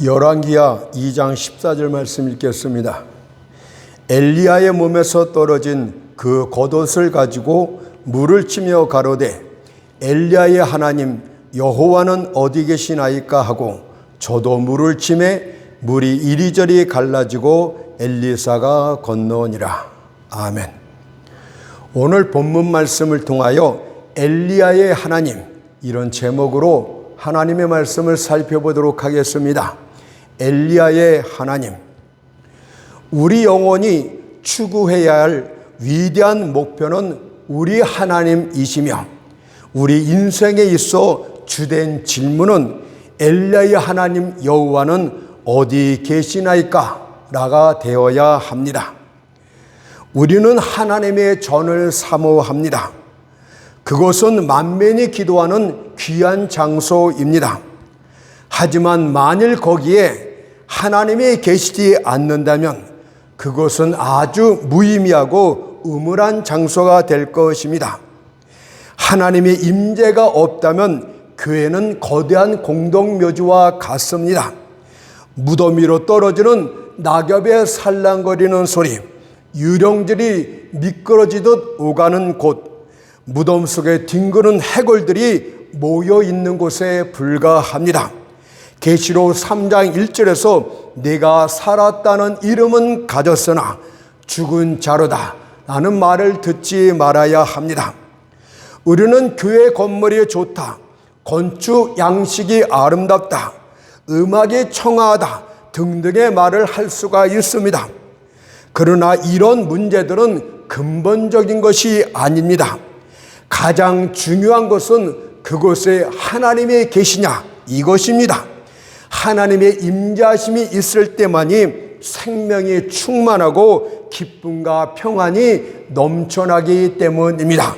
열왕기하 2장 14절 말씀 읽겠습니다. 엘리야의 몸에서 떨어진 그 겉옷을 가지고 물을 치며 가로되 엘리야의 하나님 여호와는 어디 계시나이까 하고 저도 물을 치매 물이 이리저리 갈라지고 엘리사가 건너오니라. 아멘. 오늘 본문 말씀을 통하여 엘리야의 하나님, 이런 제목으로 하나님의 말씀을 살펴보도록 하겠습니다. 엘리야의 하나님, 우리 영혼이 추구해야 할 위대한 목표는 우리 하나님이시며 우리 인생에 있어 주된 질문은 엘리야의 하나님 여호와는 어디 계시나이까 라가 되어야 합니다. 우리는 하나님의 전을 사모합니다. 그곳은 만민이 기도하는 귀한 장소입니다. 하지만 만일 거기에 하나님이 계시지 않는다면 그것은 아주 무의미하고 음울한 장소가 될 것입니다. 하나님의 임재가 없다면 교회는 거대한 공동묘지와 같습니다. 무덤 위로 떨어지는 낙엽의 살랑거리는 소리, 유령들이 미끄러지듯 오가는 곳, 무덤 속에 뒹구는 해골들이 모여 있는 곳에 불과합니다. 계시록 3장 1절에서 내가 살았다는 이름은 가졌으나 죽은 자로다 라는 말을 듣지 말아야 합니다. 우리는 교회 건물이 좋다, 건축 양식이 아름답다, 음악이 청아하다 등등의 말을 할 수가 있습니다. 그러나 이런 문제들은 근본적인 것이 아닙니다. 가장 중요한 것은 그곳에 하나님이 계시냐 이것입니다. 하나님의 임재하심이 있을 때만이 생명이 충만하고 기쁨과 평안이 넘쳐나기 때문입니다.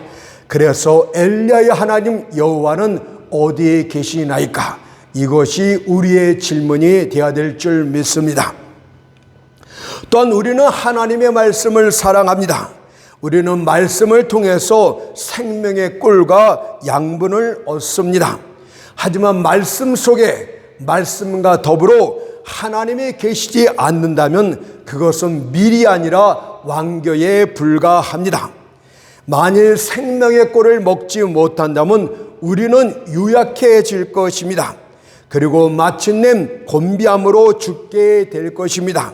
그래서 엘리야의 하나님 여호와는 어디에 계시나이까? 이것이 우리의 질문이 되어야 될 줄 믿습니다. 또한 우리는 하나님의 말씀을 사랑합니다. 우리는 말씀을 통해서 생명의 꿀과 양분을 얻습니다. 하지만 말씀 속에 말씀과 더불어 하나님이 계시지 않는다면 그것은 밀이 아니라 완교에 불과합니다. 만일 생명의 꿀을 먹지 못한다면 우리는 유약해질 것입니다. 그리고 마침내 곤비암으로 죽게 될 것입니다.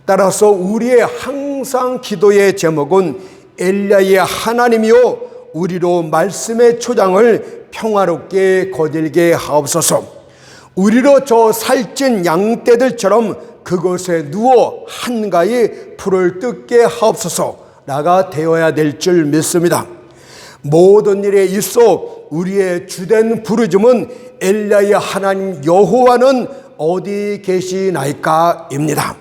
따라서 우리의 항상 기도의 제목은 엘리야의 하나님이여 우리로 말씀의 초장을 평화롭게 거들게 하옵소서. 우리로 저 살찐 양떼들처럼 그곳에 누워 한가히 풀을 뜯게 하옵소서 라가 되어야 될 줄 믿습니다. 모든 일에 있어 우리의 주된 부르짖음은 엘리야의 하나님 여호와는 어디 계시나이까 입니다.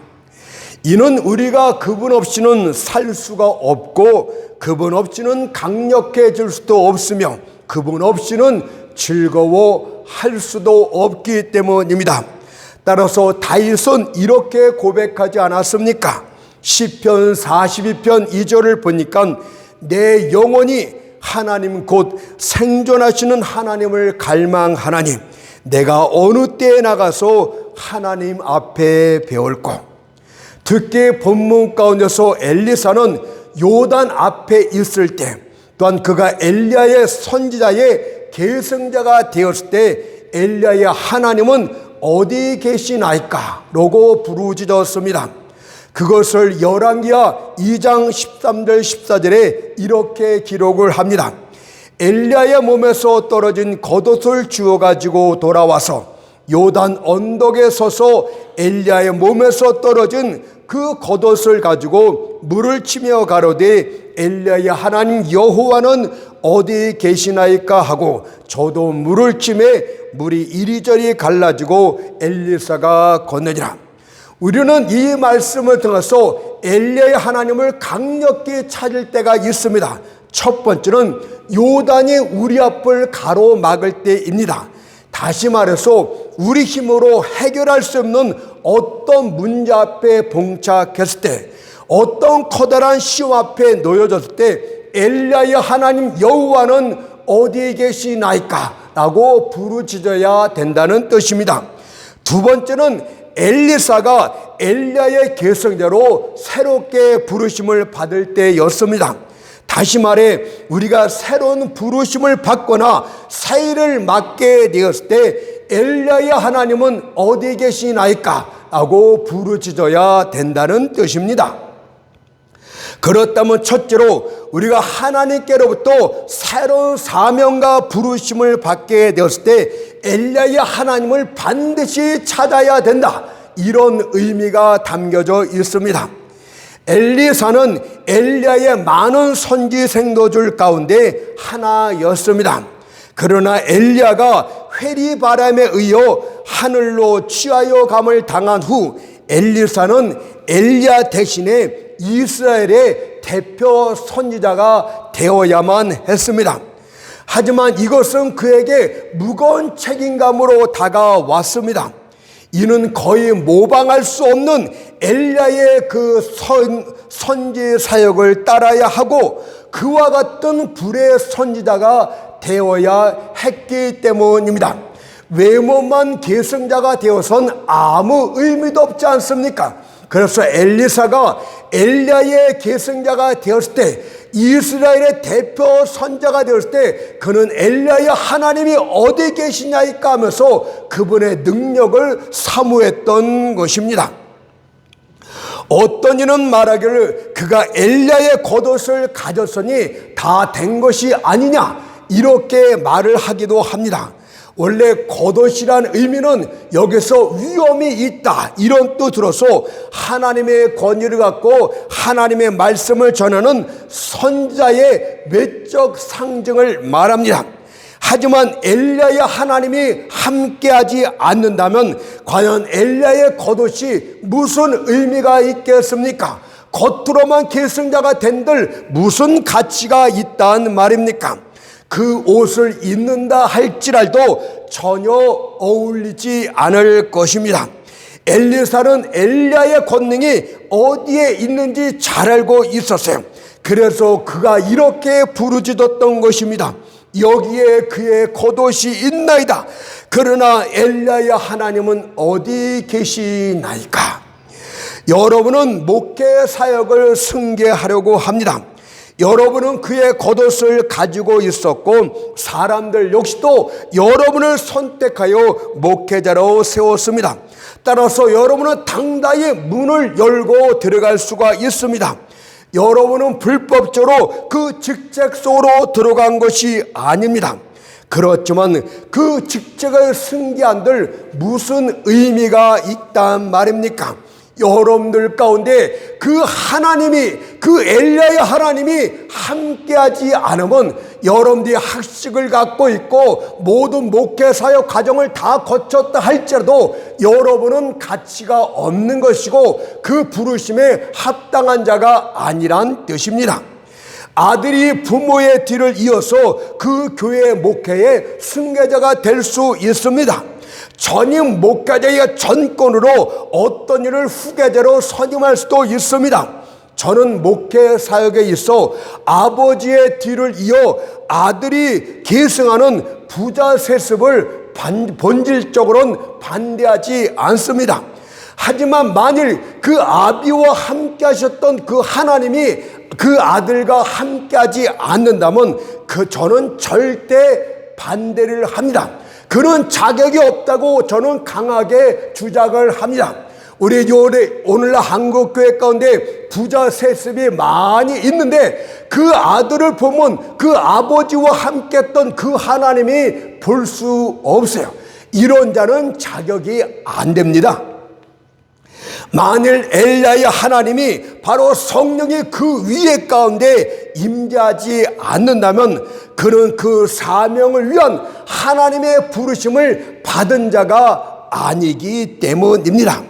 이는 우리가 그분 없이는 살 수가 없고 그분 없이는 강력해질 수도 없으며 그분 없이는 즐거워할 수도 없기 때문입니다. 따라서 다윗은 이렇게 고백하지 않았습니까? 시편 42편 2절을 보니까 내 영혼이 하나님 곧 생존하시는 하나님을 갈망하나니 내가 어느 때에 나가서 하나님 앞에 배울꼬. 특히 본문 가운데서 엘리사는 요단 앞에 있을 때 또한 그가 엘리야의 선지자의 계승자가 되었을 때 엘리야의 하나님은 어디 계시나이까? 라고 부르짖었습니다. 그것을 열왕기하 2장 13절 14절에 이렇게 기록을 합니다. 엘리야의 몸에서 떨어진 겉옷을 주워가지고 돌아와서 요단 언덕에 서서 엘리야의 몸에서 떨어진 그 겉옷을 가지고 물을 치며 가로되 엘리야의 하나님 여호와는 어디 계시나이까 하고 저도 물을 치매 물이 이리저리 갈라지고 엘리사가 건너니라. 우리는 이 말씀을 통해서 엘리야의 하나님을 강력히 찾을 때가 있습니다. 첫 번째는 요단이 우리 앞을 가로막을 때입니다. 다시 말해서 우리 힘으로 해결할 수 없는 어떤 문제 앞에 봉착했을 때, 어떤 커다란 시험 앞에 놓여졌을 때 엘리야의 하나님 여호와는 어디에 계시나이까? 라고 부르짖어야 된다는 뜻입니다. 두 번째는 엘리사가 엘리야의 계승자로 새롭게 부르심을 받을 때였습니다. 다시 말해 우리가 새로운 부르심을 받거나 사역을 맡게 되었을 때 엘리야의 하나님은 어디 계시나이까 하고 부르짖어야 된다는 뜻입니다. 그렇다면 첫째로 우리가 하나님께로부터 새로운 사명과 부르심을 받게 되었을 때 엘리야의 하나님을 반드시 찾아야 된다, 이런 의미가 담겨져 있습니다. 엘리사는 엘리야의 많은 선지 생도줄 가운데 하나였습니다. 그러나 엘리야가 회리바람에 의해 하늘로 취하여 감을 당한 후 엘리사는 엘리야 대신에 이스라엘의 대표 선지자가 되어야만 했습니다. 하지만 이것은 그에게 무거운 책임감으로 다가왔습니다. 이는 거의 모방할 수 없는 엘리야의 그 선지 사역을 따라야 하고 그와 같은 불의 선지자가 되어야 했기 때문입니다. 외모만 계승자가 되어선 아무 의미도 없지 않습니까? 그래서 엘리사가 엘리야의 계승자가 되었을 때, 이스라엘의 대표 선자가 되었을 때 그는 엘리야의 하나님이 어디 계시냐이까 하면서 그분의 능력을 사모했던 것입니다. 어떤 이는 말하기를 그가 엘리야의 겉옷을 가졌으니 다 된 것이 아니냐, 이렇게 말을 하기도 합니다. 원래 겉옷이란 의미는 여기서 위험이 있다, 이런 뜻으로서 하나님의 권위를 갖고 하나님의 말씀을 전하는 선자의 외적 상징을 말합니다. 하지만 엘리야의 하나님이 함께하지 않는다면 과연 엘리야의 겉옷이 무슨 의미가 있겠습니까? 겉으로만 계승자가 된들 무슨 가치가 있단 말입니까? 그 옷을 입는다 할지라도 전혀 어울리지 않을 것입니다. 엘리사는 엘리야의 권능이 어디에 있는지 잘 알고 있었어요. 그래서 그가 이렇게 부르짖었던 것입니다. 여기에 그의 겉옷이 있나이다. 그러나 엘리야의 하나님은 어디 계시나이까? 여러분은 목회 사역을 승계하려고 합니다. 여러분은 그의 겉옷을 가지고 있었고 사람들 역시도 여러분을 선택하여 목회자로 세웠습니다. 따라서 여러분은 당당히 문을 열고 들어갈 수가 있습니다. 여러분은 불법적으로 그 직책 속으로 들어간 것이 아닙니다. 그렇지만 그 직책을 승계한들 무슨 의미가 있단 말입니까? 여러분들 가운데 그 하나님이, 그 엘리야의 하나님이 함께하지 않으면 여러분들이 학식을 갖고 있고 모든 목회 사역 과정을 다 거쳤다 할지라도 여러분은 가치가 없는 것이고 그 부르심에 합당한 자가 아니란 뜻입니다. 아들이 부모의 뒤를 이어서 그 교회 목회의 승계자가 될 수 있습니다. 전임 목회자의 전권으로 어떤 일을 후계자로 선임할 수도 있습니다. 저는 목회 사역에 있어 아버지의 뒤를 이어 아들이 계승하는 부자 세습을 본질적으로는 반대하지 않습니다. 하지만 만일 그 아비와 함께 하셨던 그 하나님이 그 아들과 함께하지 않는다면 저는 절대 반대를 합니다. 그런 자격이 없다고 저는 강하게 주장을 합니다. 우리 오늘날 한국교회 가운데 부자 세습이 많이 있는데 그 아들을 보면 그 아버지와 함께했던 그 하나님이 볼 수 없어요. 이런 자는 자격이 안 됩니다. 만일 엘리야의 하나님이 바로 성령이 그 위에 가운데 임재하지 않는다면 그는 그 사명을 위한 하나님의 부르심을 받은 자가 아니기 때문입니다.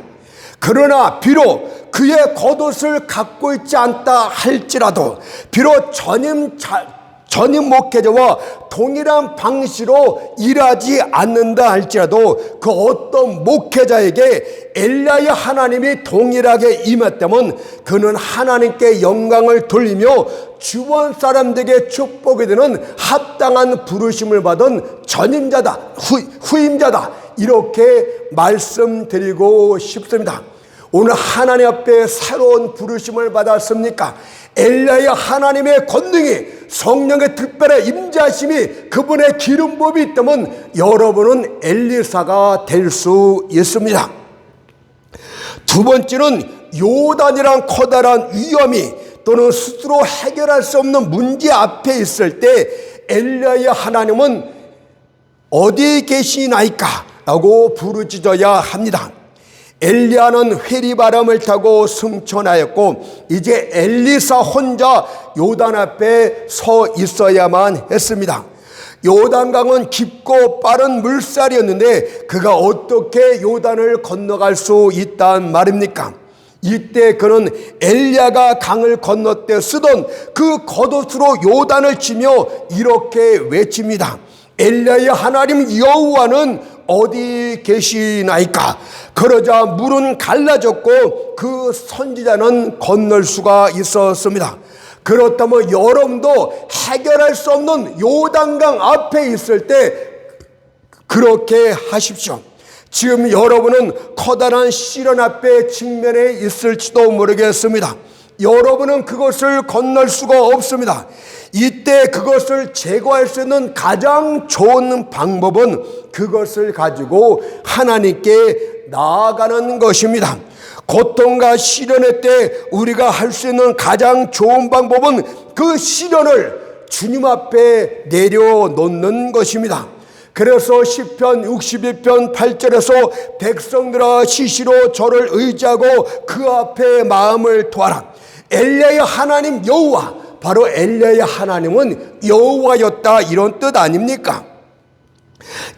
그러나 비록 그의 겉옷을 갖고 있지 않다 할지라도, 비록 전임 목회자와 동일한 방식으로 일하지 않는다 할지라도 그 어떤 목회자에게 엘리야의 하나님이 동일하게 임했다면 그는 하나님께 영광을 돌리며 주변 사람들에게 축복이 되는 합당한 부르심을 받은 전임자다, 후임자다, 이렇게 말씀드리고 싶습니다. 오늘 하나님 앞에 새로운 부르심을 받았습니까? 엘리야의 하나님의 권능이, 성령의 특별한 임재하심이, 그분의 기름 부음이 있다면 여러분은 엘리사가 될 수 있습니다. 두 번째는 요단이란 커다란 위험이 또는 스스로 해결할 수 없는 문제 앞에 있을 때 엘리야의 하나님은 어디 계시나이까? 라고 부르짖어야 합니다. 엘리야는 회리바람을 타고 승천하였고 이제 엘리사 혼자 요단 앞에 서 있어야만 했습니다. 요단강은 깊고 빠른 물살이었는데 그가 어떻게 요단을 건너갈 수 있단 말입니까? 이때 그는 엘리야가 강을 건널 때 쓰던 그 겉옷으로 요단을 치며 이렇게 외칩니다. 엘리야의 하나님 여호와는 어디 계시나이까? 그러자 물은 갈라졌고 그 선지자는 건널 수가 있었습니다. 그렇다면 여러분도 해결할 수 없는 요단강 앞에 있을 때 그렇게 하십시오. 지금 여러분은 커다란 시련 앞에 직면해 있을지도 모르겠습니다. 여러분은 그것을 건널 수가 없습니다. 이때 그것을 제거할 수 있는 가장 좋은 방법은 그것을 가지고 하나님께 나아가는 것입니다. 고통과 시련의 때 우리가 할 수 있는 가장 좋은 방법은 그 시련을 주님 앞에 내려놓는 것입니다. 그래서 시편 61편 8절에서 백성들아 시시로 저를 의지하고 그 앞에 마음을 토하라. 엘리야의 하나님 여호와, 바로 엘리야의 하나님은 여호와였다, 이런 뜻 아닙니까?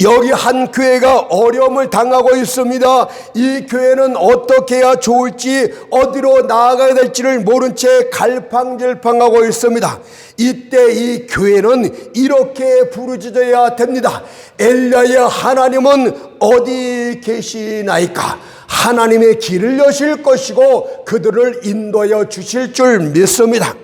여기 한 교회가 어려움을 당하고 있습니다. 이 교회는 어떻게 해야 좋을지, 어디로 나아가야 될지를 모른 채 갈팡질팡하고 있습니다. 이때 이 교회는 이렇게 부르짖어야 됩니다. 엘리야의 하나님은 어디 계시나이까? 하나님의 길을 여실 것이고 그들을 인도하여 주실 줄 믿습니다.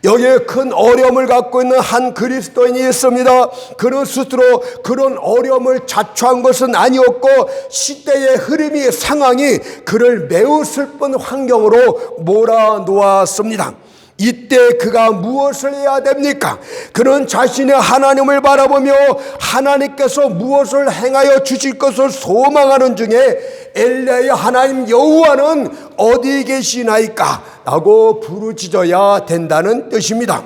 여기에 큰 어려움을 갖고 있는 한 그리스도인이 있습니다. 그는 스스로 그런 어려움을 자초한 것은 아니었고 시대의 흐름이, 상황이 그를 매우 슬픈 환경으로 몰아놓았습니다. 이때 그가 무엇을 해야 됩니까? 그는 자신의 하나님을 바라보며 하나님께서 무엇을 행하여 주실 것을 소망하는 중에 엘리야의 하나님 여호와는 어디 계시나이까? 라고 부르짖어야 된다는 뜻입니다.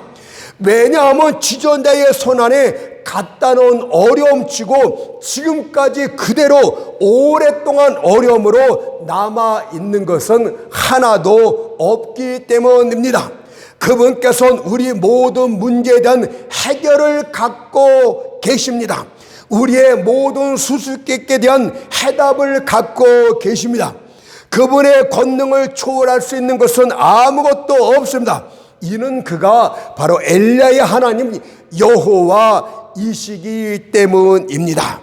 왜냐하면 지존자의 손안에 갖다 놓은 어려움치고 지금까지 그대로 오랫동안 어려움으로 남아있는 것은 하나도 없기 때문입니다. 그분께서는 우리 모든 문제에 대한 해결을 갖고 계십니다. 우리의 모든 수수께끼에 대한 해답을 갖고 계십니다. 그분의 권능을 초월할 수 있는 것은 아무것도 없습니다. 이는 그가 바로 엘리야의 하나님 여호와이시기 때문입니다.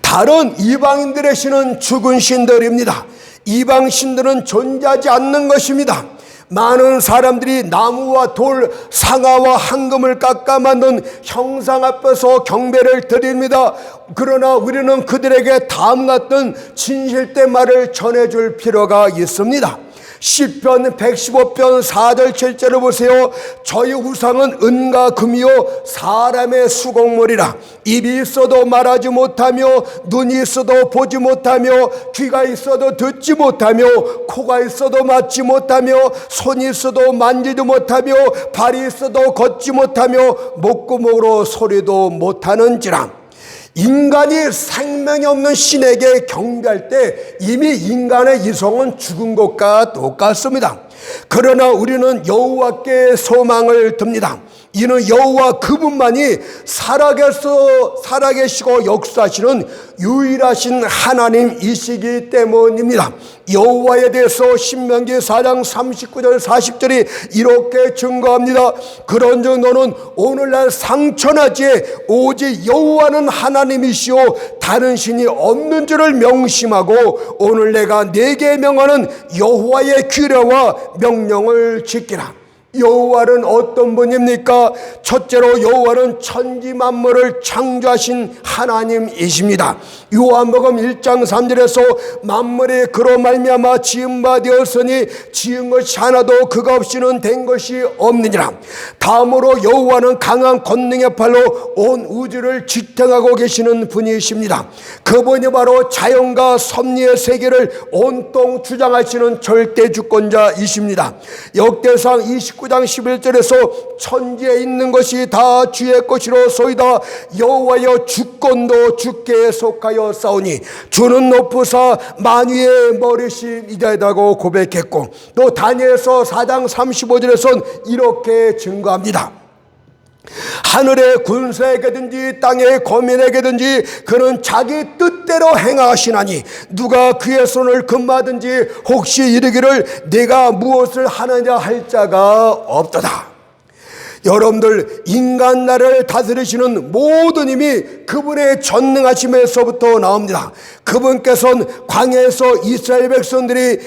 다른 이방인들의 신은 죽은 신들입니다. 이방 신들은 존재하지 않는 것입니다. 많은 사람들이 나무와 돌, 상아와 황금을 깎아 만든 형상 앞에서 경배를 드립니다. 그러나 우리는 그들에게 다음 같은 진실된 말을 전해줄 필요가 있습니다. 시편 115편 4절 7절을 보세요. 저희 우상은 은과 금이요 사람의 수공물이라. 입이 있어도 말하지 못하며, 눈이 있어도 보지 못하며, 귀가 있어도 듣지 못하며, 코가 있어도 맡지 못하며, 손이 있어도 만지도 못하며, 발이 있어도 걷지 못하며, 목구멍으로 소리도 못하는지라. 인간이 생명이 없는 신에게 경배할 때 이미 인간의 이성은 죽은 것과 똑같습니다. 그러나 우리는 여호와께 소망을 듭니다. 이는 여호와 그분만이 살아계시고 역사하시는 유일하신 하나님이시기 때문입니다. 여호와에 대해서 신명기 4장 39절 40절이 이렇게 증거합니다. 그런즉 너는 오늘날 상천하지 오직 여호와는 하나님이시오 다른 신이 없는 줄을 명심하고 오늘 내가 네게 명하는 여호와의 규례와 명령을 지키라. 여호와는 어떤 분입니까? 첫째로 여호와는 천지 만물을 창조하신 하나님이십니다. 요한복음 1장 3절에서 만물이 그로 말미암아 지은 바 되었으니 지은 것이 하나도 그가 없이는 된 것이 없느니라. 다음으로 여호와는 강한 권능의 팔로 온 우주를 지탱하고 계시는 분이십니다. 그분이 바로 자연과 섭리의 세계를 온통 주장하시는 절대 주권자이십니다. 역대상 29장 11절에서 천지에 있는 것이 다 주의 것이로소이다. 여호와여 주권도 주께 속하여 싸우니 주는 높으사 만유의 머리심이다라고 고백했고, 또 다니엘서 4장 35절에서는 이렇게 증거합니다. 하늘의 군사에게든지 땅의 거민에게든지 그는 자기 뜻대로 행하시나니 누가 그의 손을 금하든지 혹시 이르기를 내가 무엇을 하느냐 할 자가 없도다. 여러분들, 인간 나라를 다스리시는 모든 힘이 그분의 전능하심에서부터 나옵니다. 그분께서는 광야에서 이스라엘 백성들이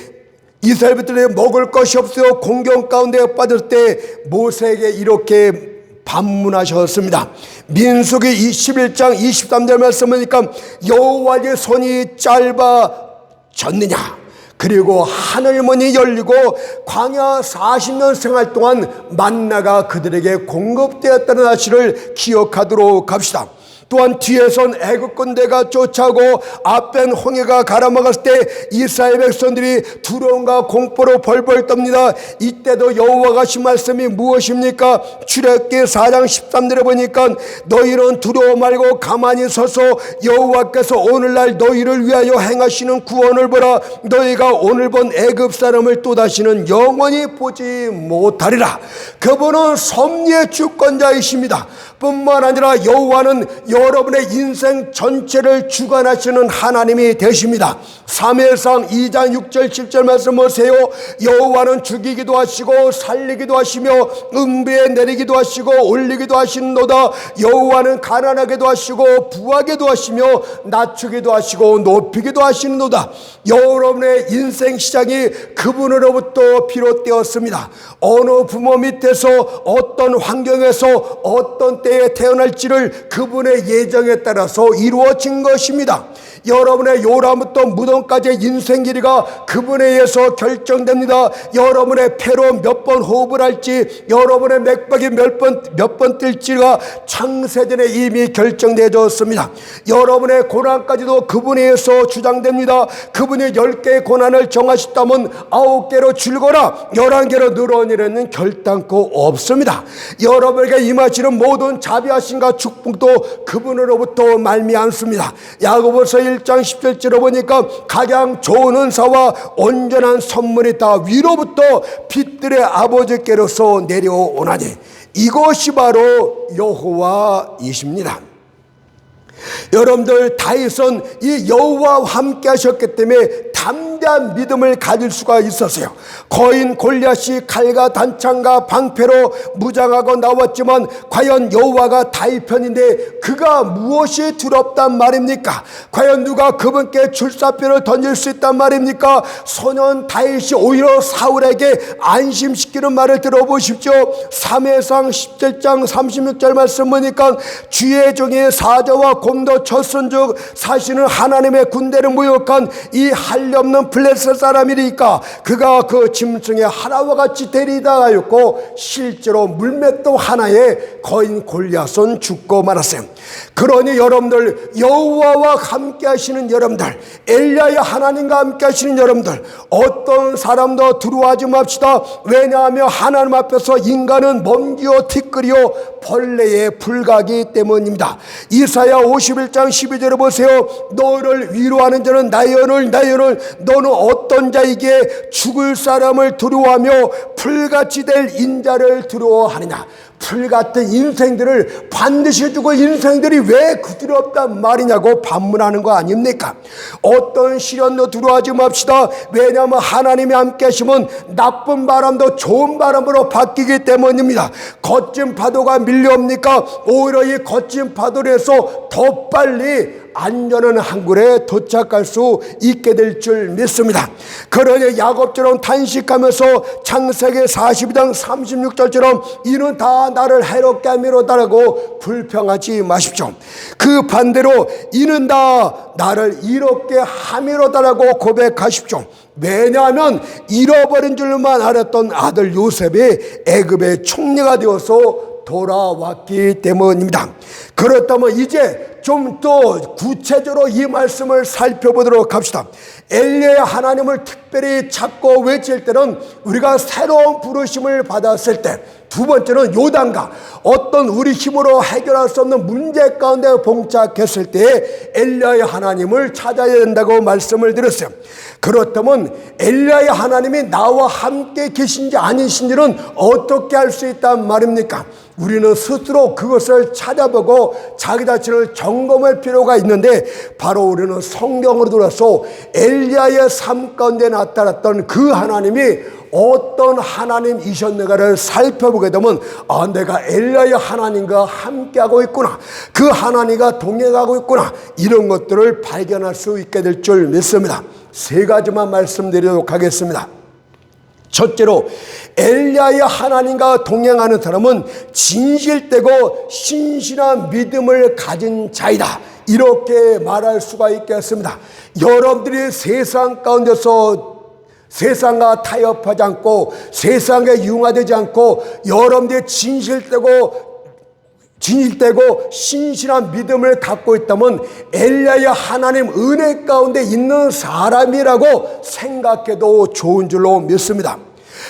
먹을 것이 없어 공경 가운데 빠질 때 모세에게 이렇게 반문하셨습니다. 민수기 21장 23절 말씀하니까 여호와의 손이 짧아졌느냐, 그리고 하늘문이 열리고 광야 40년 생활 동안 만나가 그들에게 공급되었다는 사실을 기억하도록 합시다. 또한 뒤에선 애굽 군대가 쫓아오고 앞엔 홍해가 가라막았을 때 이스라엘 백성들이 두려움과 공포로 벌벌 떱니다. 이때도 여호와가 하신 말씀이 무엇입니까? 출애굽기 4장 13절에 보니까 너희는 두려워 말고 가만히 서서 여호와께서 오늘날 너희를 위하여 행하시는 구원을 보라. 너희가 오늘 본 애굽 사람을 또다시는 영원히 보지 못하리라. 그분은 섭리의 주권자이십니다. 뿐만 아니라 여호와는 여러분의 인생 전체를 주관하시는 하나님이 되십니다. 사무엘상 2장 6절 7절 말씀 보세요. 여호와는 죽이기도 하시고 살리기도 하시며 음부에 내리기도 하시고 올리기도 하시는도다. 여호와는 가난하게도 하시고 부하게도 하시며 낮추기도 하시고 높이기도 하시는도다. 여러분의 인생 시작이 그분으로부터 비롯되었습니다. 어느 부모 밑에서 어떤 환경에서 어떤 때에 태어날지를 그분의 예정에 따라서 이루어진 것입니다. 여러분의 요람부터 무덤까지의 인생 길이가 그분에 의해서 결정됩니다. 여러분의 폐로 몇 번 호흡을 할지, 여러분의 맥박이 몇 번 뛸지가 창세전에 이미 결정되어졌습니다. 여러분의 고난까지도 그분에 의해서 주장됩니다. 그분이 10개의 고난을 정하셨다면 9개로 줄거나 11개로 늘어내려는 결단코 없습니다. 여러분에게 임하시는 모든 자비하심과 축복도 그분으로부터 말미암습니다. 야고보서 1장 17절에 보니까 가장 좋은 은사와 온전한 선물이 다 위로부터 빛들의 아버지께로서 내려오나니 이것이 바로 여호와이십니다. 여러분들, 다윗은 이 여호와와 함께 하셨기 때문에 담대한 믿음을 가질 수가 있었어요. 거인 골리앗이 칼과 단창과 방패로 무장하고 나왔지만 과연 여호와가 다윗 편인데 그가 무엇이 두렵단 말입니까? 과연 누가 그분께 출사표를 던질 수 있단 말입니까? 소년 다윗이 오히려 사울에게 안심시키는 말을 들어보십시오. 사무엘상 17장 36절 말씀 보니까 주의 종의 사자와 곰도 쳤은즉 사실은 하나님의 군대를 모욕한 이 한없는 블레셋 사람이니까 그가 그 짐승의 하나와 같이 되리이다 하였고, 실제로 물맷도 하나에 거인 골리앗은 죽고 말았어요. 그러니 여러분들, 여호와와 함께 하시는 여러분들, 엘리야의 하나님과 함께 하시는 여러분들, 어떤 사람도 두려워하지 맙시다. 왜냐하면 하나님 앞에서 인간은 먼지요 티끌이요 벌레에 불과하기 때문입니다. 이사야 51장 12절에 보세요. 너를 위로하는 자는 나의 언을 너는 어떤 자에게 죽을 사람을 두려워하며 풀같이 될 인자를 두려워하느냐. 풀같은 인생들을 반드시 죽을 인생들이 왜 두렵단 말이냐고 반문하는 거 아닙니까? 어떤 시련도 두려워하지 맙시다. 왜냐하면 하나님이 함께 하시면 나쁜 바람도 좋은 바람으로 바뀌기 때문입니다. 거친 파도가 밀려옵니까? 오히려 이 거친 파도에서 더 빨리 안전한 항구에 도착할 수 있게 될 줄 믿습니다. 그러니 야곱처럼 단식하면서 창세기 42장 36절처럼 이는 다 나를 해롭게 함이로다라고 불평하지 마십시오. 그 반대로 이는 다 나를 이롭게 함이로다라고 고백하십시오. 왜냐하면 잃어버린 줄만 알았던 아들 요셉이 애굽의 총리가 되어서 돌아왔기 때문입니다. 그렇다면 이제 좀 더 구체적으로 이 말씀을 살펴보도록 합시다. 엘리야의 하나님을 특별히 찾고 외칠 때는 우리가 새로운 부르심을 받았을 때, 두 번째는 요단강, 어떤 우리 힘으로 해결할 수 없는 문제 가운데 봉착했을 때 엘리야의 하나님을 찾아야 된다고 말씀을 드렸어요. 그렇다면 엘리야의 하나님이 나와 함께 계신지 아니신지는 어떻게 알 수 있단 말입니까? 우리는 스스로 그것을 찾아보고 자기 자신을 점검할 필요가 있는데, 바로 우리는 성경으로 들어서 엘리야의 삶 가운데 나타났던 그 하나님이 어떤 하나님이셨는가를 살펴보게 되면, 내가 엘리야의 하나님과 함께하고 있구나, 그 하나님과 동행하고 있구나, 이런 것들을 발견할 수 있게 될 줄 믿습니다. 세 가지만 말씀드리도록 하겠습니다. 첫째로, 엘리야의 하나님과 동행하는 사람은 진실되고 신실한 믿음을 가진 자이다, 이렇게 말할 수가 있겠습니다. 여러분들이 세상 가운데서 세상과 타협하지 않고 세상에 융화되지 않고 여러분들이 진실되고 신실한 믿음을 갖고 있다면 엘리야의 하나님 은혜 가운데 있는 사람이라고 생각해도 좋은 줄로 믿습니다.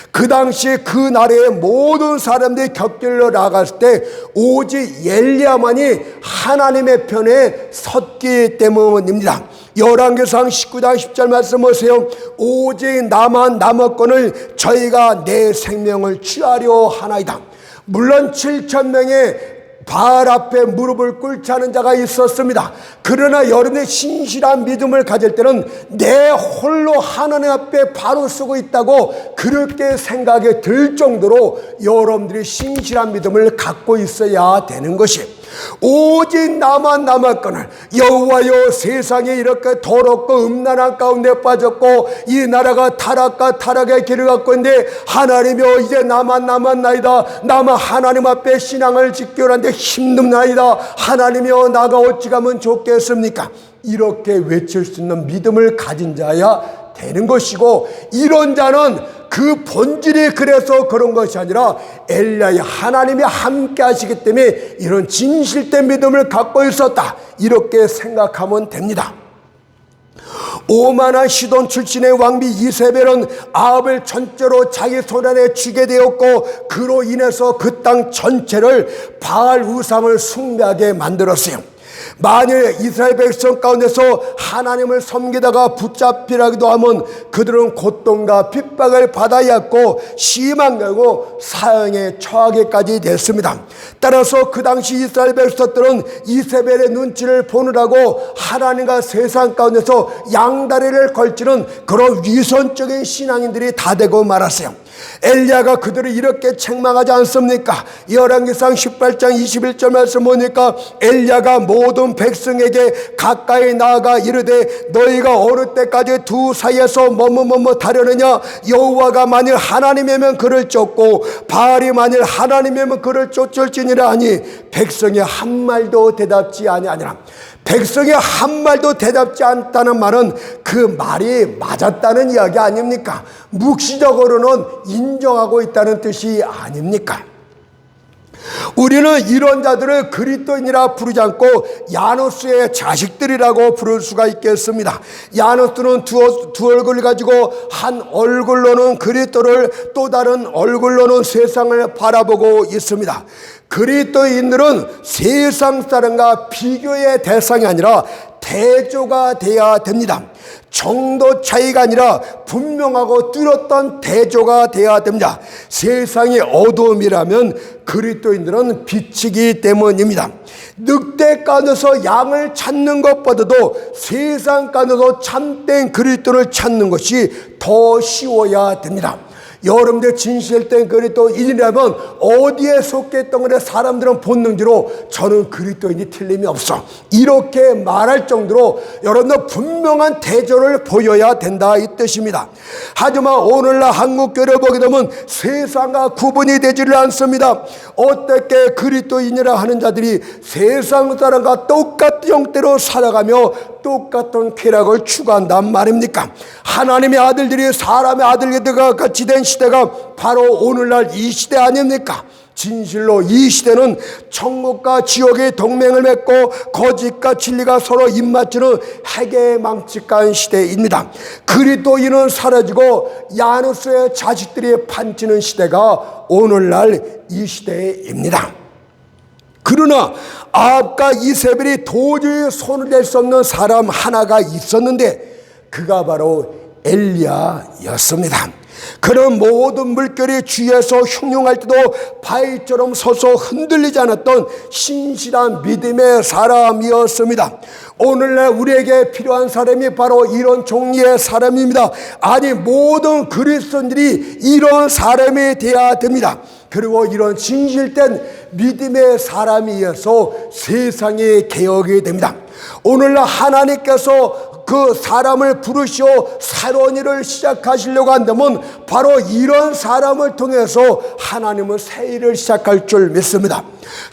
그 당시 그 나라의 모든 사람들이 곁길로 나갔을 때 오직 엘리야만이 하나님의 편에 섰기 때문입니다. 열왕기상 19장 10절 말씀 보세요. 오직 나만 남았거늘 저희가 내 생명을 취하려 하나이다. 물론 7,000명의 바알 앞에 무릎을 꿇지 않은 자가 있었습니다. 그러나 여러분의 신실한 믿음을 가질 때는 내 홀로 하나님 앞에 바로 서고 있다고 그렇게 생각이 들 정도로 여러분들이 신실한 믿음을 갖고 있어야 되는 것이, 오직 나만 남았거늘 여호와여, 세상이 이렇게 더럽고 음란한 가운데 빠졌고 이 나라가 타락과 타락의 길을 갖고 있는데 하나님여, 이제 나만 남았나이다. 나만 하나님 앞에 신앙을 지키려 하는데 힘듭나이다. 하나님여, 나가 어찌 가면 좋겠습니까? 이렇게 외칠 수 있는 믿음을 가진 자야 되는 것이고, 이런 자는 그 본질이 그래서 그런 것이 아니라 엘리야의 하나님이 함께 하시기 때문에 이런 진실된 믿음을 갖고 있었다, 이렇게 생각하면 됩니다. 오만한 시돈 출신의 왕비 이세벨은 아합을 전적으로 자기 손 안에 쥐게 되었고, 그로 인해서 그 땅 전체를 바알 우상을 숭배하게 만들었어요. 만일 이스라엘 백성 가운데서 하나님을 섬기다가 붙잡히라기도 하면 그들은 고통과 핍박을 받아야 했고 심한 경우 사형에 처하게까지 됐습니다. 따라서 그 당시 이스라엘 백성들은 이세벨의 눈치를 보느라고 하나님과 세상 가운데서 양다리를 걸치는 그런 위선적인 신앙인들이 다 되고 말았어요. 엘리야가 그들을 이렇게 책망하지 않습니까? 열왕기상 18장 21절 말씀 보니까 엘리야가 모든 백성에게 가까이 나아가 이르되 너희가 어느 때까지 두 사이에서 뭐뭐 다려느냐? 여호와가 만일 하나님이면 그를 쫓고 바알이 만일 하나님이면 그를 쫓을지니라 하니 백성이 한 말도 대답지 아니하니라. 백성이 한 말도 대답지 않다는 말은 그 말이 맞았다는 이야기 아닙니까? 묵시적으로는 인정하고 있다는 뜻이 아닙니까? 우리는 이런 자들을 그리스도인이라 부르지 않고 야노스의 자식들이라고 부를 수가 있겠습니다. 야노스는 두 얼굴을 가지고 한 얼굴로는 그리스도를, 또 다른 얼굴로는 세상을 바라보고 있습니다. 그리스도인들은 세상 사람과 비교의 대상이 아니라 대조가 되어야 됩니다. 정도 차이가 아니라 분명하고 뚜렷한 대조가 되어야 됩니다. 세상이 어두움이라면 그리스도인들은 빛이기 때문입니다. 늑대 가운데서 양을 찾는 것보다도 세상 가운데서 참된 그리스도를 찾는 것이 더 쉬워야 됩니다. 여러분들 진실된 그리스도인이라면 어디에 속했던 것에 사람들은 본능대로 저는 그리스도인이 틀림이 없어, 이렇게 말할 정도로 여러분들 분명한 태도를 보여야 된다, 이 뜻입니다. 하지만 오늘날 한국교회를 보게 되면 세상과 구분이 되지를 않습니다. 어떻게 그리스도인이라 하는 자들이 세상 사람과 똑같은 형태로 살아가며 똑같은 쾌락을 추구한단 말입니까? 하나님의 아들들이 사람의 아들들과 같이 된 시대가 바로 오늘날 이 시대 아닙니까? 진실로 이 시대는 천국과 지옥의 동맹을 맺고 거짓과 진리가 서로 입맞추는 해계망측한 시대입니다. 그리스도인은 사라지고 야누스의 자식들이 판치는 시대가 오늘날 이 시대입니다. 그러나 아합과 이세벨이 도저히 손을 댈 수 없는 사람 하나가 있었는데 그가 바로 엘리야였습니다. 그는 모든 물결이 주위에서 흉흉할 때도 바위처럼 서서 흔들리지 않았던 신실한 믿음의 사람이었습니다. 오늘날 우리에게 필요한 사람이 바로 이런 종류의 사람입니다. 아니, 모든 그리스도인들이 이런 사람이 되어야 됩니다. 그리고 이런 진실된 믿음의 사람이어서 세상이 개혁이 됩니다. 오늘날 하나님께서 그 사람을 부르시어 새로운 일을 시작하시려고 한다면 바로 이런 사람을 통해서 하나님은 새 일을 시작할 줄 믿습니다.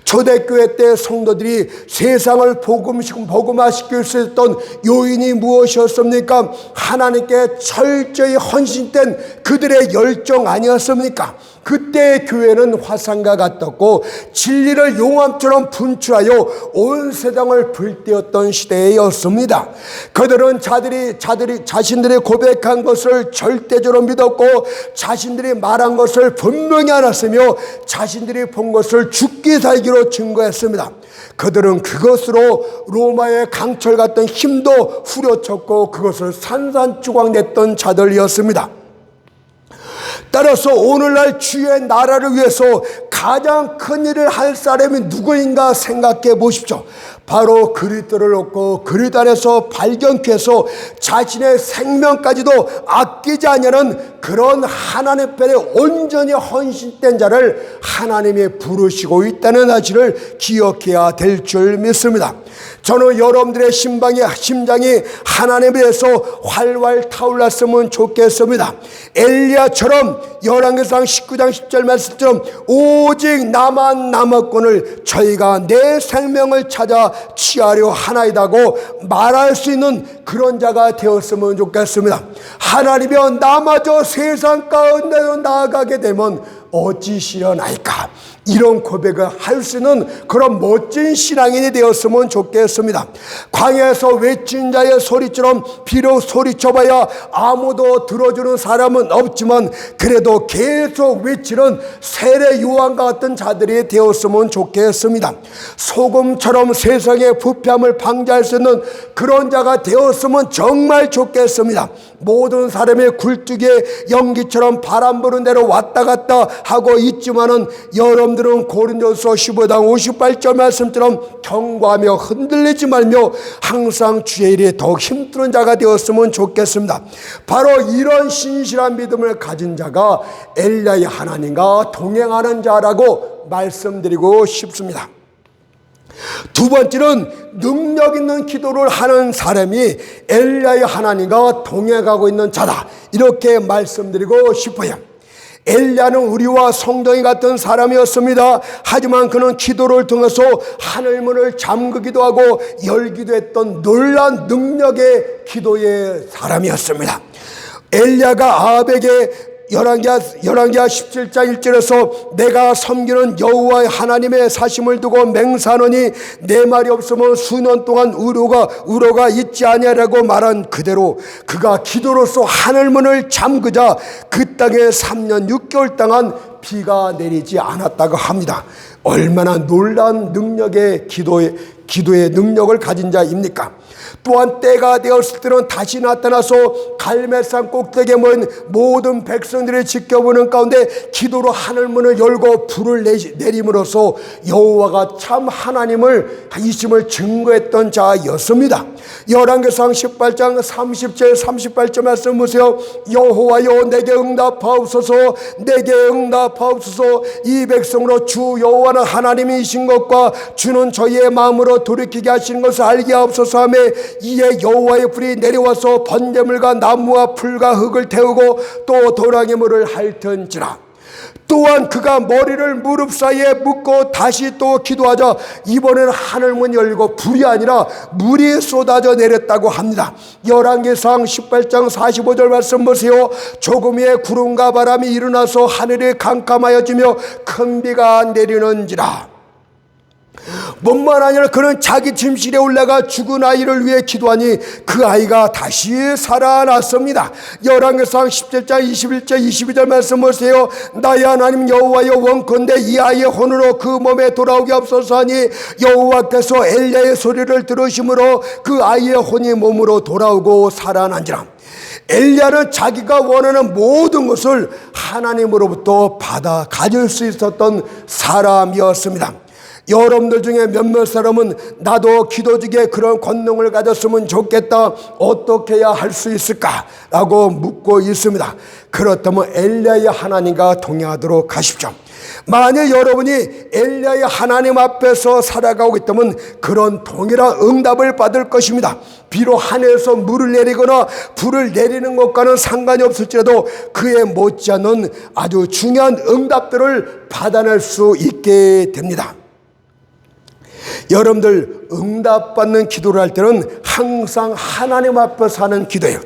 초대교회 때 성도들이 세상을 복음화시킬 수 있었던 요인이 무엇이었습니까? 하나님께 철저히 헌신된 그들의 열정 아니었습니까? 그때의 교회는 화산과 같았고 진리를 용암처럼 분출하여 온 세상을 불태웠던 시대였습니다. 그들은 자신들이 고백한 것을 절대적으로 믿었고 자신들이 말한 것을 분명히 알았으며 자신들이 본 것을 죽기 살기로 증거했습니다. 그들은 그것으로 로마의 강철 같은 힘도 후려쳤고 그것을 산산조각냈던 자들이었습니다. 따라서 오늘날 주의 나라를 위해서 가장 큰 일을 할 사람이 누구인가 생각해 보십시오. 바로 그리스도를 얻고 그리스도 안에서 발견케 해서 자신의 생명까지도 아끼지 않냐는 그런 하나님 편에 온전히 헌신된 자를 하나님이 부르시고 있다는 사실을 기억해야 될 줄 믿습니다. 저는 여러분들의 심장이 하나님에 대해서 활활 타올랐으면 좋겠습니다. 엘리야처럼 열왕기상 19장 10절 말씀처럼 오직 나만 남았거늘 저희가 내 생명을 찾아 취하려 하나이다고 말할 수 있는 그런 자가 되었으면 좋겠습니다. 하나님이여 나마저 세상 가운데로 나아가게 되면 어찌시려나이까, 이런 고백을 할 수 있는 그런 멋진 신앙인이 되었으면 좋겠습니다. 광야에서 외친 자의 소리처럼 비록 소리쳐봐야 아무도 들어주는 사람은 없지만 그래도 계속 외치는 세례 요한과 같은 자들이 되었으면 좋겠습니다. 소금처럼 세상의 부패함을 방지할 수 있는 그런 자가 되었으면 정말 좋겠습니다. 모든 사람의 굴뚝에 연기처럼 바람 부는 대로 왔다 갔다 하고 있지만은 여러분들은 고린도서 15장 58절 말씀처럼 경고하며 흔들리지 말며 항상 주의 일에 더욱 힘쓰는 자가 되었으면 좋겠습니다. 바로 이런 신실한 믿음을 가진 자가 엘리야의 하나님과 동행하는 자라고 말씀드리고 싶습니다. 두 번째는 능력 있는 기도를 하는 사람이 엘리야의 하나님과 동행하고 있는 자다, 이렇게 말씀드리고 싶어요. 엘리야는 우리와 성동이 같은 사람이었습니다. 하지만 그는 기도를 통해서 하늘문을 잠그기도 하고 열기도 했던 놀라운 능력의 기도의 사람이었습니다. 엘리야가 아합에게 열왕기하 17장 1절에서 내가 섬기는 여호와 하나님의 사심을 두고 맹세하노니 내 말이 없으면 수년 동안 우로가 있지 아니하라고 말한 그대로 그가 기도로서 하늘문을 잠그자 그 땅에 3년 6개월 동안 비가 내리지 않았다고 합니다. 얼마나 놀라운 능력의 기도의 능력을 가진 자입니까? 또한 때가 되었을 때는 다시 나타나서 갈멜산 꼭대기에 모인 모든 백성들을 지켜보는 가운데 기도로 하늘문을 열고 불을 내림으로써 여호와가 참 하나님을 이심을 증거했던 자였습니다. 열왕기상 18장 30절 38절 말씀 보세요. 여호와여 내게 응답하옵소서, 내게 응답하옵소서. 이 백성으로 주 여호와는 하나님이신 것과 주는 저희의 마음으로 돌이키게 하시는 것을 알게 하옵소서 하며, 이에 여호와의 불이 내려와서 번제물과 나무와 풀과 흙을 태우고 또 도랑의 물을 핥은지라. 또한 그가 머리를 무릎 사이에 묶고 다시 또 기도하자 이번에는 하늘문 열고 불이 아니라 물이 쏟아져 내렸다고 합니다. 열왕기상 18장 45절 말씀 보세요. 조금 후에 구름과 바람이 일어나서 하늘이 캄캄하여지며 큰 비가 내리는지라. 뿐만 아니라 그는 자기 침실에 올라가 죽은 아이를 위해 기도하니 그 아이가 다시 살아났습니다. 열왕기상 17장 21절 22절 말씀 보세요. 나의 하나님 여호와여 원컨대 이 아이의 혼으로 그 몸에 돌아오게 없어서 하니 여호와께서 엘리야의 소리를 들으심으로 그 아이의 혼이 몸으로 돌아오고 살아난지라. 엘리야는 자기가 원하는 모든 것을 하나님으로부터 받아 가질 수 있었던 사람이었습니다. 여러분들 중에 몇몇 사람은 나도 기도직에 그런 권능을 가졌으면 좋겠다, 어떻게 해야 할 수 있을까? 라고 묻고 있습니다. 그렇다면 엘리야의 하나님과 동행하도록 하십시오. 만약 여러분이 엘리야의 하나님 앞에서 살아가고 있다면 그런 동일한 응답을 받을 것입니다. 비록 하늘에서 물을 내리거나 불을 내리는 것과는 상관이 없을지라도 그에 못지않은 아주 중요한 응답들을 받아낼 수 있게 됩니다. 여러분들 응답받는 기도를 할 때는 항상 하나님 앞에서 하는 기도예요.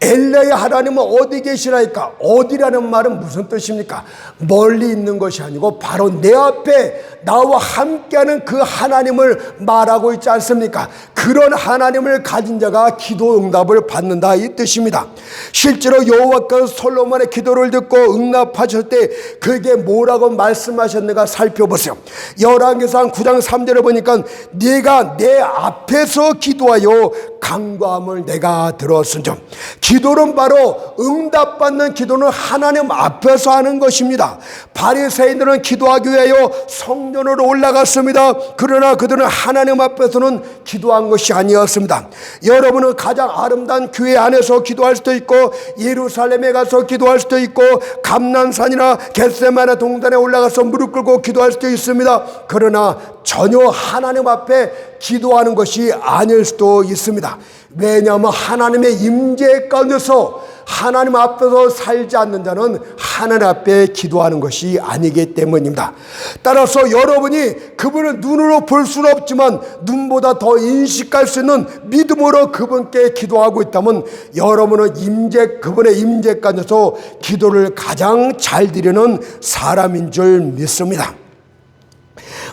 엘리야의 하나님은 어디 계시나이까? 어디라는 말은 무슨 뜻입니까? 멀리 있는 것이 아니고 바로 내 앞에 나와 함께하는 그 하나님을 말하고 있지 않습니까? 그런 하나님을 가진 자가 기도 응답을 받는다 이 뜻입니다. 실제로 여호와께서 솔로몬의 기도를 듣고 응답하실 때 그에게 뭐라고 말씀하셨는가 살펴보세요. 열왕기상 9장 3절을 보니까 네가 내 앞에서 기도하여 간구함을 내가 들었은즉. 기도는 바로 응답받는 기도는 하나님 앞에서 하는 것입니다. 바리새인들은 기도하기 위하여 성전으로 올라갔습니다. 그러나 그들은 하나님 앞에서는 기도한 것이 아니었습니다. 여러분은 가장 아름다운 교회 안에서 기도할 수도 있고 예루살렘에 가서 기도할 수도 있고 감난산이나 겟세마네 동산에 올라가서 무릎 꿇고 기도할 수도 있습니다. 그러나 전혀 하나님 앞에 기도하는 것이 아닐 수도 있습니다. 왜냐하면 하나님의 임재 가운데서 하나님 앞에서 살지 않는 자는 하나님 앞에 기도하는 것이 아니기 때문입니다. 따라서 여러분이 그분을 눈으로 볼 수는 없지만 눈보다 더 인식할 수 있는 믿음으로 그분께 기도하고 있다면 여러분은 그분의 임재 가운데서 기도를 가장 잘 드리는 사람인 줄 믿습니다.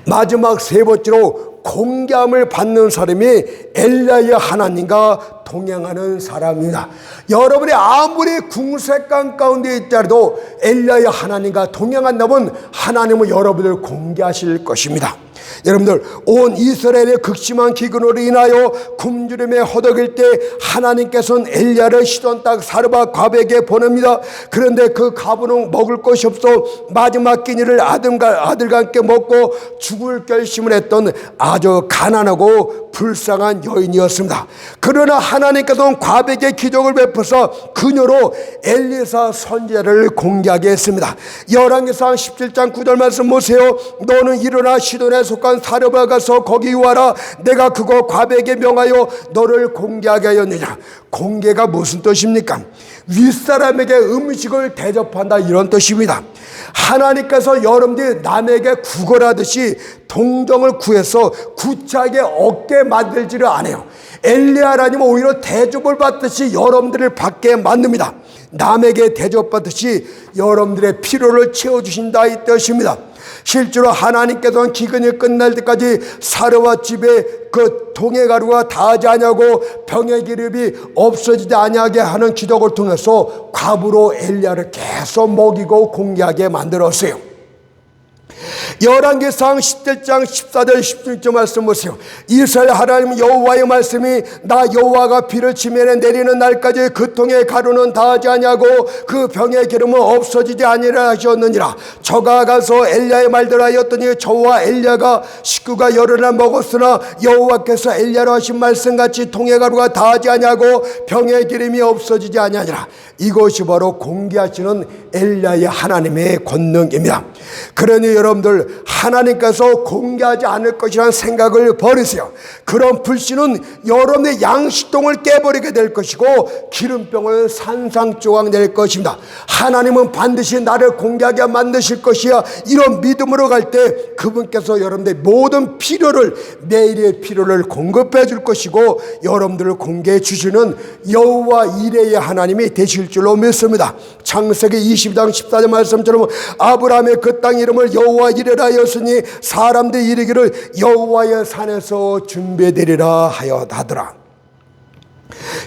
마지막 세 번째로 공개함을 받는 사람이 엘리야의 하나님과 동행하는 사람입니다. 여러분이 아무리 궁색감 가운데 있더라도 엘리야의 하나님과 동행한다면 하나님은 여러분을 공개하실 것입니다. 여러분들 온 이스라엘의 극심한 기근으로 인하여 굶주림에 허덕일 때 하나님께서는 엘리야를 시돈 땅 사르밧 과부에게 보냅니다. 그런데 그 과부는 먹을 것이 없어 마지막 끼니를 아들과 함께 먹고 죽을 결심을 했던 아주 가난하고 불쌍한 여인이었습니다. 그러나 하나님께서는 과부에게 기적을 베푸사 그녀로 엘리사 선지자를 공개하게 했습니다. 열왕기상 17장 9절 말씀 보세요. 너는 일어나 시돈에 속한 사르밧 가서 거기 와라. 내가 그거 과부에게 명하여 너를 공개하게 하였느냐. 공개가 무슨 뜻입니까? 윗사람에게 음식을 대접한다 이런 뜻입니다. 하나님께서 여러분들이 남에게 구걸하듯이 동정을 구해서 구차하게 얻게 만들지를 않아요. 엘리야 하나님은 오히려 대접을 받듯이 여러분들을 받게 만듭니다. 남에게 대접받듯이 여러분들의 필요를 채워주신다 이 뜻입니다. 실제로 하나님께서는 기근이 끝날 때까지 사르밧 집에 그 동해가루가 닿지 아니하고 병의 기름이 없어지지 아니하게 하는 기적을 통해서 과부로 엘리야를 계속 먹이고 공개하게 만들었어요. 열왕기상 17장 14절 16절 말씀 보세요. 이스라엘 하나님 여호와의 말씀이 나 여호와가 비를 지면에 내리는 날까지 그 통의 가루는 다하지 아니하고 그 병의 기름은 없어지지 아니라 하셨느니라. 저가 가서 엘리야의 말대로 하였더니 저와 엘리야가 식구가 여러 날 먹었으나 여호와께서 엘리야로 하신 말씀같이 통의 가루가 다하지 아니하고 병의 기름이 없어지지 아니하니라. 이것이 바로 공개하시는 엘리야의 하나님의 권능입니다. 그러니 여러분들 하나님께서 공개하지 않을 것이라는 생각을 버리세요. 그런 불신은 여러분의 양식동을 깨버리게 될 것이고 기름병을 산산조각 낼 것입니다. 하나님은 반드시 나를 공개하게 만드실 것이야. 이런 믿음으로 갈 때 그분께서 여러분들의 모든 필요를, 매일의 필요를 공급해 줄 것이고 여러분들을 공개해 주시는 여호와 이레의 하나님이 되실 줄로 믿습니다. 창세기 20장 14절 말씀처럼 아브라함의 그 땅 이름을 여호와 이레라 하였으니 사람들이 이르기를 여호와의 산에서 준비되리라 하더라.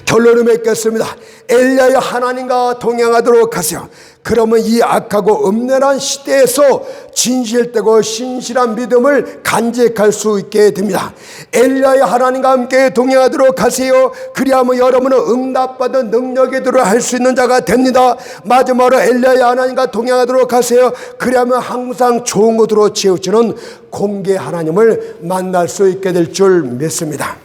결론을 맺겠습니다. 엘리야의 하나님과 동행하도록 하세요. 그러면 이 악하고 음란한 시대에서 진실되고 신실한 믿음을 간직할 수 있게 됩니다. 엘리야의 하나님과 함께 동행하도록 하세요. 그리하면 여러분은 응답받은 능력이들을 할 수 있는 자가 됩니다. 마지막으로 엘리야의 하나님과 동행하도록 하세요. 그리하면 항상 좋은 것으로 채우시는 공개 하나님을 만날 수 있게 될 줄 믿습니다.